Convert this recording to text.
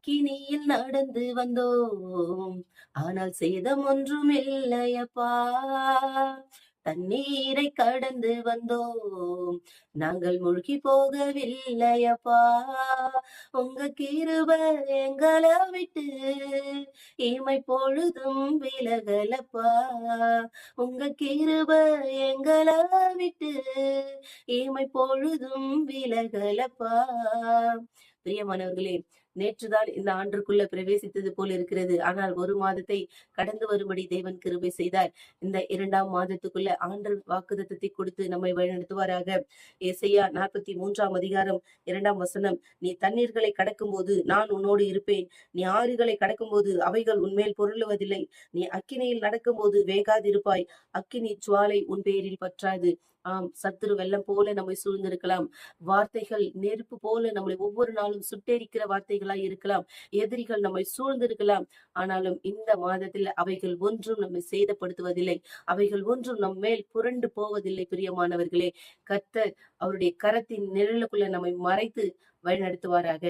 அக்கினியில் நடந்து வந்தோம், ஆனால் சேதம் ஒன்றும் இல்லையப்பா. தண்ணீரை கடந்து வந்தோம், நாங்கள் மூழ்கி போகவில்லையப்பா. உங்க கிருபை எங்கள விட்டு இமை பொழுதும் விலகலப்பா. உங்க கிருபை எங்கள விட்டு இமை பொழுதும் விலகலப்பா. பிரியமானவர்களே, நேற்றுதான் இந்த ஆண்டுக்குள்ள பிரவேசித்தது போல் இருக்கிறது. ஆனால் ஒரு மாதத்தை கடந்து வரும்படி தேவன் கிருபை செய்தார். இந்த 2ஆம் மாதத்துக்குள்ள ஆண்டவர் வாக்குத்தத்தத்தை கொடுத்து நம்மை வழிநடத்துவாராக. ஏசாயா 43ஆம் அதிகாரம் 2ஆம் வசனம். நீ தண்ணீர்களை கடக்கும்போது நான் உன்னோடு இருப்பேன். நீ ஆறுகளை கடக்கும்போது அவைகள் உன்மேல் பொருளுவதில்லை. நீ அக்கினியில் நடக்கும்போது வேகாதிருப்பாய். அக்கினி ஜுவாலை உன் பேரில் பற்றாது. ஆம், சத்துரு வெள்ளம் போல நம்மை சூழ்ந்திருக்கலாம். வார்த்தைகள் நெருப்பு போல நம்மளை ஒவ்வொரு நாளும் சுட்டெரிக்கிற வார்த்தைகளாய் இருக்கலாம். எதிரிகள் நம்மை சூழ்ந்திருக்கலாம். ஆனாலும் இந்த மாதத்தில் அவைகள் ஒன்றும் நம்மை சேதப்படுத்துவதில்லை. அவைகள் ஒன்றும் நம் மேல் புரண்டு போவதில்லை. பிரியமானவர்களே, கர்த்தர் அவருடைய கரத்தின் நிழலுக்குள்ள நம்மை மறைத்து வழிநடத்துவாராக.